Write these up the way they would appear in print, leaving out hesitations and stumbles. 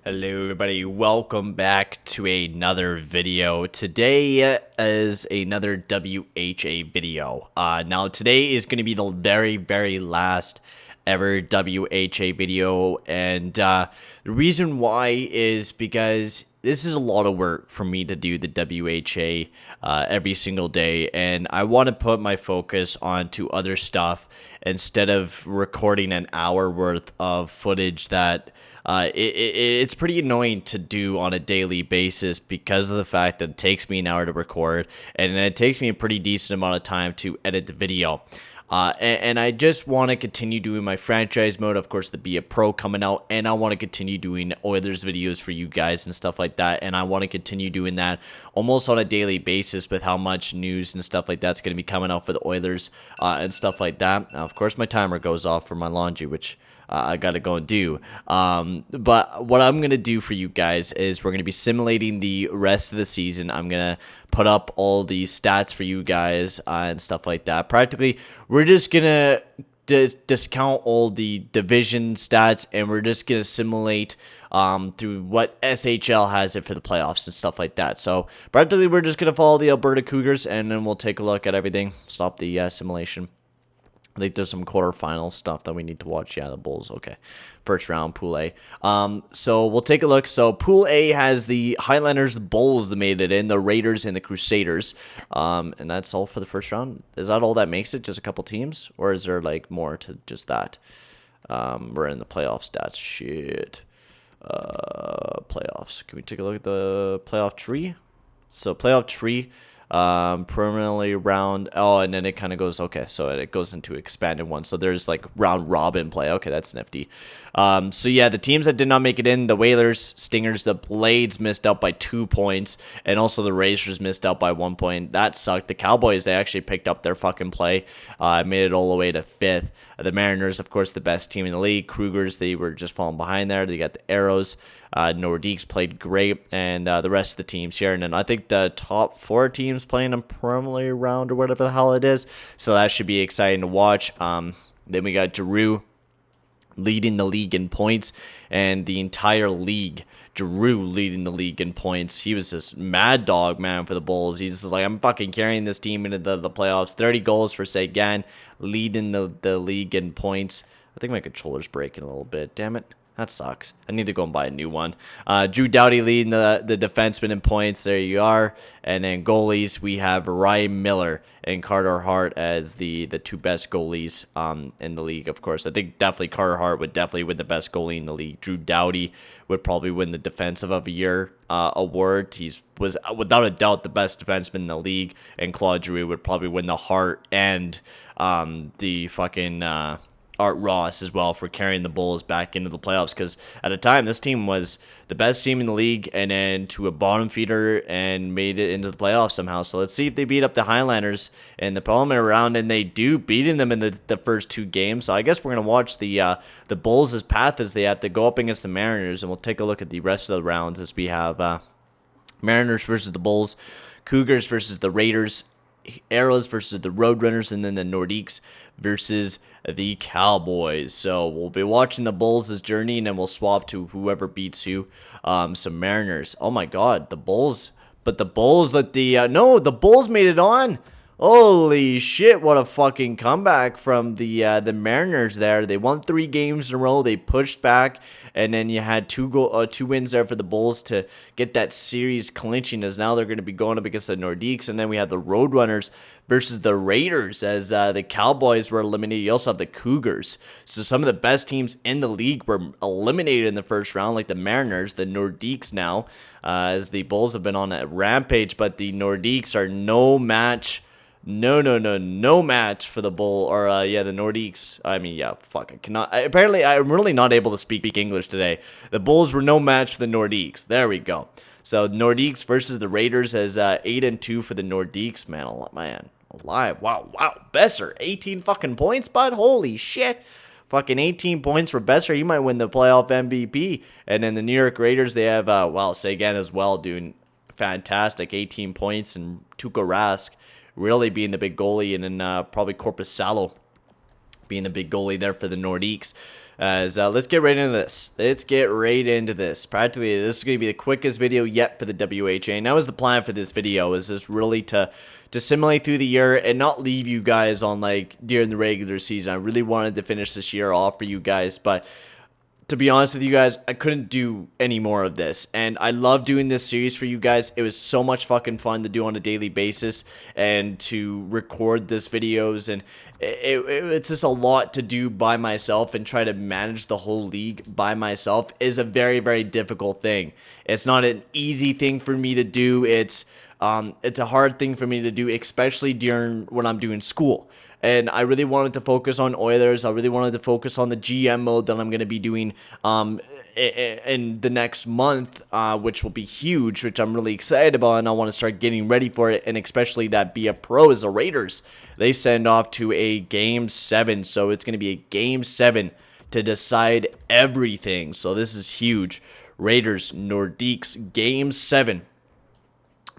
Hello everybody, welcome back to another video. Today is another WHA video. Now today is going to be the very last ever WHA video, and the reason why is because this is a lot of work for me to do the WHA every single day, and I want to put my focus onto other stuff instead of recording an hour worth of footage that it's pretty annoying to do on a daily basis because of the fact that it takes me an hour to record, and it takes me a pretty decent amount of time to edit the video. And I just want to continue doing my franchise mode, of course, the Be a Pro coming out, and I want to continue doing Oilers videos for you guys and stuff like that, and I want to continue doing that almost on a daily basis with how much news and stuff like that's going to be coming out for the Oilers and stuff like that. Now, of course, my timer goes off for my laundry, which I gotta go and do. But what I'm gonna do for you guys is we're gonna be simulating the rest of the season. I'm gonna put up all the stats for you guys and stuff like that. Practically, we're just gonna discount all the division stats, and we're just gonna simulate through what SHL has it for the playoffs and stuff like that. So practically, we're just gonna follow the Alberta Cougars, and then we'll take a look at everything. Stop the simulation. I think there's some quarterfinal stuff that we need to watch. Yeah, the Bulls. Okay. First round, Pool A. So we'll take a look. So Pool A has the Highlanders, the Bulls that made it in, the Raiders, and the Crusaders. And that's all for the first round. Is that all that makes it? Just a couple teams? Or is there, like, more to just that? We're in the playoff stats. Shit. Playoffs. Can we take a look at the playoff tree? So playoff tree. Permanently round. Oh, and then it kind of goes. Okay, so it goes into expanded one. So there's like round robin play. Okay, that's nifty. So yeah, the teams that did not make it in: the Whalers, Stingers, the Blades missed out by 2 points, and also the Racers missed out by 1 point. That sucked. The Cowboys, they actually picked up their fucking play, made it all the way to 5th. The Mariners, of course, the best team in the league. Krugers, they were just falling behind there. They got the Arrows. Nordiques played great, and the rest of the teams here. And then I think the top 4 teams playing them permanently around or whatever the hell it is. So that should be exciting to watch. Then we got Giroux leading the league in points, and the entire league. Giroux leading the league in points. He was this mad dog, man, for the Bulls. He's just like, I'm fucking carrying this team into the playoffs. 30 goals for Sagan, leading the league in points. I think my controller's breaking a little bit. Damn it. That sucks. I need to go and buy a new one. Drew Doughty leading the defenseman in points. There you are. And then goalies, we have Ryan Miller and Carter Hart as the 2 best goalies in the league, of course. I think definitely Carter Hart would definitely win the best goalie in the league. Drew Doughty would probably win the Defensive of the Year award. Was without a doubt the best defenseman in the league. And Claude Giroux would probably win the Hart and the fucking... Art Ross as well for carrying the Bulls back into the playoffs, because at the time this team was the best team in the league and then to a bottom feeder and made it into the playoffs somehow. So let's see if they beat up the Highlanders in the preliminary round, and they do, beating them in the first 2 games. So I guess we're gonna watch the Bulls' path as they have to go up against the Mariners, and we'll take a look at the rest of the rounds as we have Mariners versus the Bulls, Cougars versus the Raiders, Arrows versus the Roadrunners, and then the Nordiques versus the Cowboys. So we'll be watching the Bulls' journey, and then we'll swap to whoever beats who. Some Mariners. Oh my God, the Bulls. But the Bulls let the Bulls made it on. Holy shit, what a fucking comeback from the Mariners there. They won 3 games in a row. They pushed back, and then you had 2 wins there for the Bulls to get that series clinching, as now they're going to be going up against the Nordiques. And then we had the Roadrunners versus the Raiders as the Cowboys were eliminated. You also have the Cougars. So some of the best teams in the league were eliminated in the first round, like the Mariners, the Nordiques now, as the Bulls have been on a rampage, but the Nordiques are no match. No match for the Bull, or the Nordiques. I mean, yeah, fuck, I cannot. Apparently, I'm really not able to speak English today. The Bulls were no match for the Nordiques. There we go. So Nordiques versus the Raiders as 8-2 for the Nordiques. Man, alive. Wow. Besser, 18 fucking points, bud. Holy shit. Fucking 18 points for Besser. You might win the playoff MVP. And then the New York Raiders, they have, Sagan as well, doing fantastic. 18 points, and Tuukka Rask really being the big goalie, and then probably Corpus Salo being the big goalie there for the Nordiques. As let's get right into this. Practically, this is going to be the quickest video yet for the WHA. And that was the plan for this video, is just really to simulate through the year and not leave you guys on like during the regular season. I really wanted to finish this year off for you guys, but to be honest with you guys, I couldn't do any more of this, and I love doing this series for you guys. It was so much fucking fun to do on a daily basis and to record this videos, and it's just a lot to do by myself, and try to manage the whole league by myself is a very, very difficult thing. It's not an easy thing for me to do. It's a hard thing for me to do, especially during when I'm doing school. And I really wanted to focus on Oilers. I really wanted to focus on the GM mode that I'm going to be doing in the next month, which will be huge, which I'm really excited about, and I want to start getting ready for it. And especially that be a pro is the Raiders. They send off to a Game 7, so it's going to be a Game 7 to decide everything. So this is huge. Raiders, Nordiques, Game 7.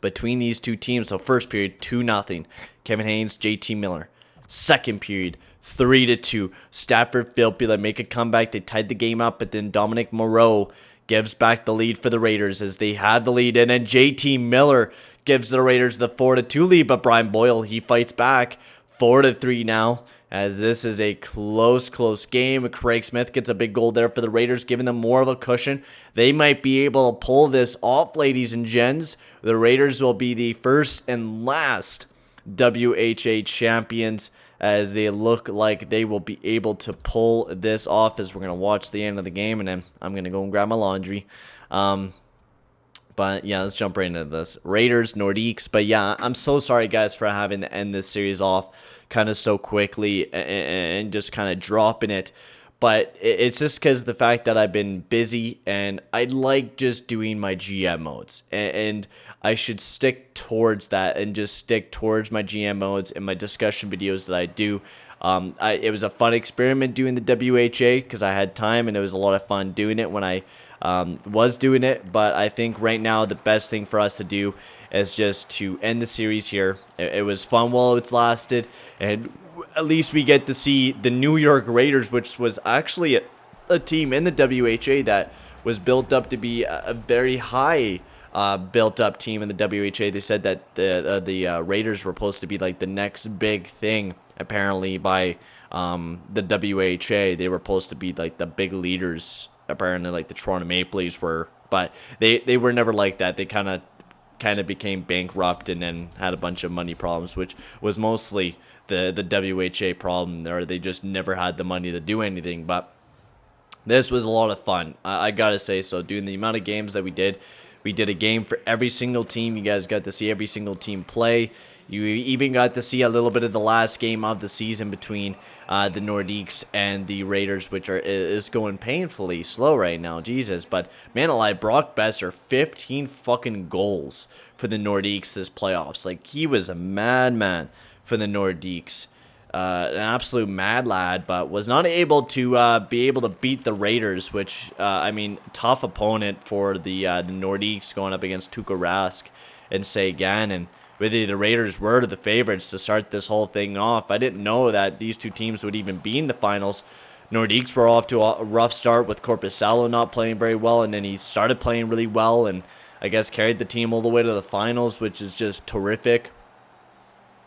Between these two teams. So first period, 2-0. Kevin Haynes, JT Miller. Second period, 3-2. Stafford Filppula make a comeback. They tied the game up, but then Dominic Moreau gives back the lead for the Raiders as they have the lead. And then JT Miller gives the Raiders the 4-2 lead, but Brian Boyle, he fights back. 4-3 now, as this is a close game. Craig Smith gets a big goal there for the Raiders, giving them more of a cushion. They might be able to pull this off, ladies and gents. The Raiders will be the first and last WHA champions, as they look like they will be able to pull this off, as we're going to watch the end of the game, and then I'm going to go and grab my laundry. But yeah, let's jump right into this. Raiders, Nordiques. But yeah, I'm so sorry, guys, for having to end this series off kind of so quickly and just kind of dropping it. But it's just because the fact that I've been busy, and I like just doing my GM modes. And I should stick towards that and just stick towards my GM modes and my discussion videos that I do. It was a fun experiment doing the WHA because I had time, and it was a lot of fun doing it when I was doing it. But I think right now the best thing for us to do is just to end the series here. It was fun while it's lasted, and at least we get to see the New York Raiders, which was actually a team in the WHA that was built up to be a very high built up team in the WHA. They said that the Raiders were supposed to be like the next big thing, apparently, by the WHA. They were supposed to be like the big leaders, apparently, like the Toronto Maple Leafs were, but they were never like that. They kind of became bankrupt and then had a bunch of money problems, which was mostly the WHA problem, or they just never had the money to do anything. But this was a lot of fun, I gotta say. So doing the amount of games that we did a game for every single team. You guys got to see every single team play. You even got to see a little bit of the last game of the season between the Nordiques and the Raiders, which is going painfully slow right now. Jesus. But man alive, Brock Besser, 15 fucking goals for the Nordiques this playoffs. Like, he was a madman for the Nordiques. An absolute mad lad, but was not able to beat the Raiders, which, I mean, tough opponent for the Nordiques going up against Tuukka Rask and Sagan, and really the Raiders were the favorites to start this whole thing off. I didn't know that these two teams would even be in the finals. Nordiques were off to a rough start with Korpisalo not playing very well, and then he started playing really well, and I guess carried the team all the way to the finals, which is just terrific.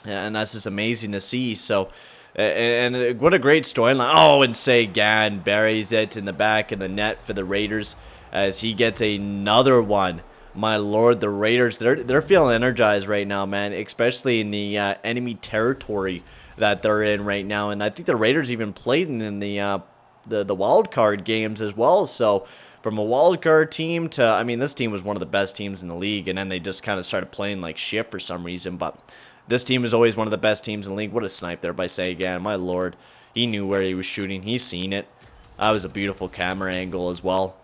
And that's just amazing to see. So, and what a great storyline. Oh, and Sagan buries it in the back of the net for the Raiders as he gets another one. My lord, the Raiders, they're feeling energized right now, man, especially in the enemy territory that they're in right now. And I think the Raiders even played in the wild card games as well. So from a wild card team to, I mean, this team was one of the best teams in the league, and then they just kind of started playing like shit for some reason. But this team is always one of the best teams in the league. What a snipe there by Sagan. My lord. He knew where he was shooting. He's seen it. That was a beautiful camera angle as well.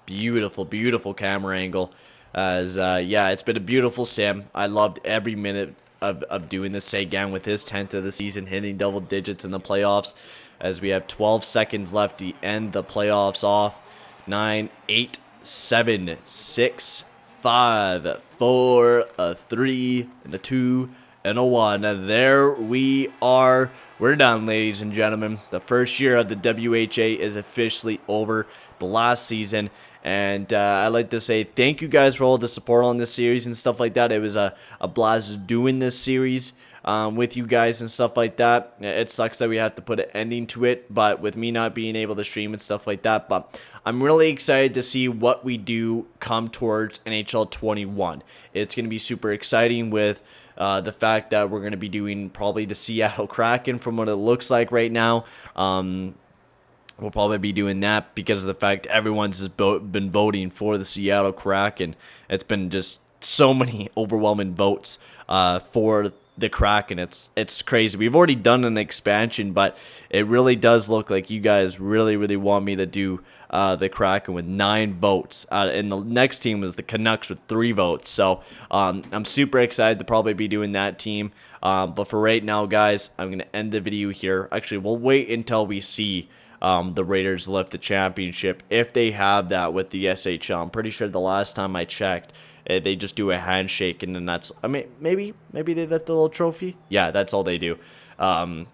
Beautiful, beautiful camera angle. As, yeah, it's been a beautiful sim. I loved every minute of doing this. Sagan with his 10th of the season, hitting double digits in the playoffs. As we have 12 seconds left to end the playoffs off. 9, 8, 7, 6, 5, 4, a 3, and a 2, and a 1. There we are. We're done, ladies and gentlemen. The first year of the WHA is officially over. The last season. And I'd like to say thank you guys for all the support on this series and stuff like that. It was a blast doing this series with you guys and stuff like that. It sucks that we have to put an ending to it, but with me not being able to stream and stuff like that. But I'm really excited to see what we do come towards NHL 21. It's going to be super exciting with the fact that we're going to be doing probably the Seattle Kraken from what it looks like right now. We'll probably be doing that because of the fact everyone's just been voting for the Seattle Kraken. It's been just so many overwhelming votes for the Kraken. It's crazy. We've already done an expansion, but it really does look like you guys really want me to do the Kraken with 9 votes. And the next team was the Canucks with 3 votes. So I'm super excited to probably be doing that team. But for right now, guys, I'm going to end the video here. Actually, we'll wait until we see the Raiders lift the championship, if they have that with the SHL. I'm pretty sure the last time I checked, they just do a handshake, and then that's, I mean, maybe they lift a little trophy. Yeah, that's all they do. But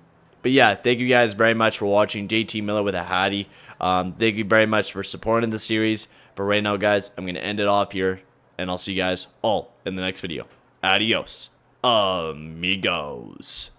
yeah, thank you guys very much for watching. JT Miller with a Hattie. Thank you very much for supporting the series. But right now, guys, I'm going to end it off here, and I'll see you guys all in the next video. Adios, amigos.